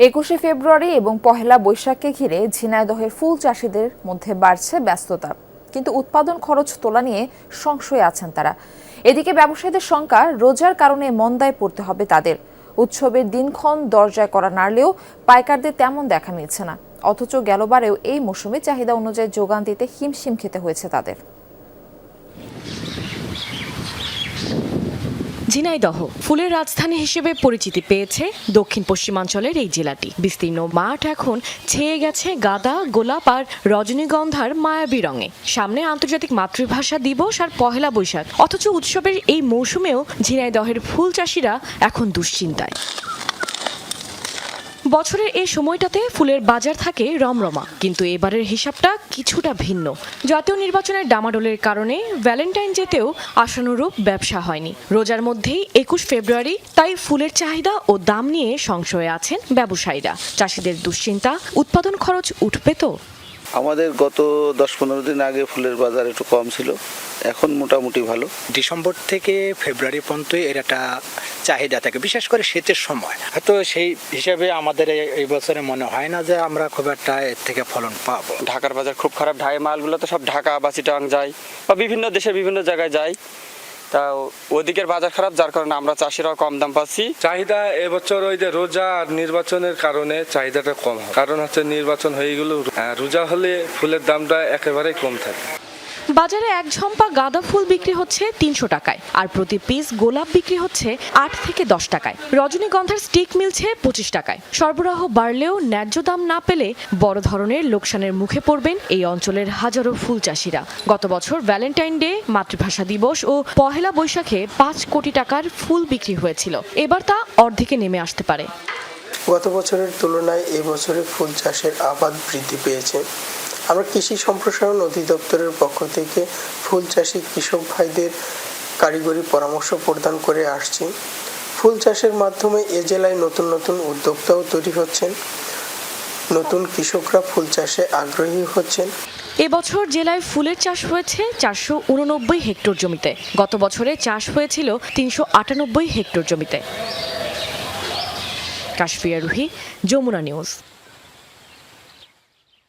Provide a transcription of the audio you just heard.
21শে ফেব্রুয়ারি এবং পহেলা বৈশাখকে ঘিরে ঝিনাইদহের ফুল চাষিদের মধ্যে বাড়ছে ব্যস্ততা, কিন্তু উৎপাদন খরচ তোলা নিয়ে সংশয়ে আছেন তারা। এদিকে ব্যবসায়ীদের শঙ্কা, রোজার কারণে মন্দায় পড়তে হবে তাদের। উৎসবের দিনক্ষণ দরজায় করা নাড়লেও পাইকারদের তেমন দেখা মিলছে না, অথচ গেলবারেও এই মৌসুমে চাহিদা অনুযায়ী যোগান দিতে হিমশিম খেতে হয়েছে তাদের। ঝিনাইদহ ফুলের রাজধানী হিসেবে পরিচিতি পেয়েছে দক্ষিণ পশ্চিমাঞ্চলের এই জেলাটি। বিস্তীর্ণ মাঠ এখন ছেয়ে গেছে গাঁদা, গোলাপ আর রজনীগন্ধার মায়াবী রঙে। সামনে আন্তর্জাতিক মাতৃভাষা দিবস আর পহেলা বৈশাখ, অথচ উৎসবের এই মৌসুমেও ঝিনাইদহের ফুল চাষিরা এখন দুশ্চিন্তায়। বছরের এই সময়টাতে ফুলের বাজার থাকে রমরমা, কিন্তু এবারের হিসাবটা কিছুটা ভিন্ন। জাতীয় নির্বাচনের ডামাডোলের কারণে ভ্যালেন্টাইন ডেতেও আশানুরূপ ব্যবসা হয়নি। রোজার মধ্যেই 21 ফেব্রুয়ারি, তাই ফুলের চাহিদা ও দাম নিয়ে সংশয়ে আছেন ব্যবসায়ীরা। চাষিদের দুশ্চিন্তা, উৎপাদন খরচ উঠবে তো। আমাদের গত 10-15 দিন আগে ফুলের বাজার একটু কম ছিল, এখন মোটামুটি ভালো। ডিসেম্বর থেকে ফেব্রুয়ারি পর্যন্ত এর একটা চাহিদা থাকে, বিশেষ করে শীতের সময়। হয়তো সেই হিসাবে আমাদের এই বছরে মনে হয় না যে আমরা খুব একটা এর থেকে ফলন পাবো। ঢাকার বাজার খুব খারাপ, ঢাকায় মালগুলো তো সব ঢাকা বা চিটাগাং যায় বা বিভিন্ন দেশে বিভিন্ন জায়গায় যায়, তা ওদিকের বাজার খারাপ, যার কারণে আমরা চাষিরাও কম দাম পাচ্ছি। চাহিদা এবছর ওই যে রোজা আর নির্বাচনের কারণে চাহিদাটা কম হয়, কারণ হচ্ছে নির্বাচন হয়ে গেল, রোজা হলে ফুলের দামটা একেবারেই কম থাকে। বাজারে এক ঝম্পা গাঁদা ফুল বিক্রি হচ্ছে 300 টাকায়, আর প্রতি পিস গোলাপ বিক্রি হচ্ছে 8 থেকে 10 টাকায়। রজনীগন্ধার স্টিক মিলছে 25 টাকায়। সরবরাহ বাড়লেও ন্যায্য দাম না পেলে বড় ধরনের লোকসানের মুখে পড়বেন এই অঞ্চলের হাজারো ফুল চাষিরা। গত বছর ভ্যালেন্টাইন ডে, মাতৃভাষা দিবস ও পহেলা বৈশাখে 5 কোটি টাকার ফুল বিক্রি হয়েছিল। এবার তা অর্ধেকে নেমে আসতে পারে। গত বছরের তুলনায় এবছরে ফুল চাষের আবাদ বৃদ্ধি পেয়েছে। আমরা কৃষি সম্প্রসারণ অধিদপ্তরের পক্ষ থেকে ফুল চাষী কৃষক ভাইদের কারিগরি পরামর্শ প্রদান করে আসছি। ফুল চাষের মাধ্যমে এ জেলায় নতুন নতুন উদ্যোক্তাও তৈরি হচ্ছেন, নতুন কৃষকরা ফুল চাষে আগ্রহী হচ্ছেন। এবছর জেলায় ফুলের চাষ হয়েছে 489 হেক্টর জমিতে। গত বছরে চাষ হয়েছিল 398 হেক্টর জমিতে। কাশফিয়া রুহি, যমুনা নিউজ।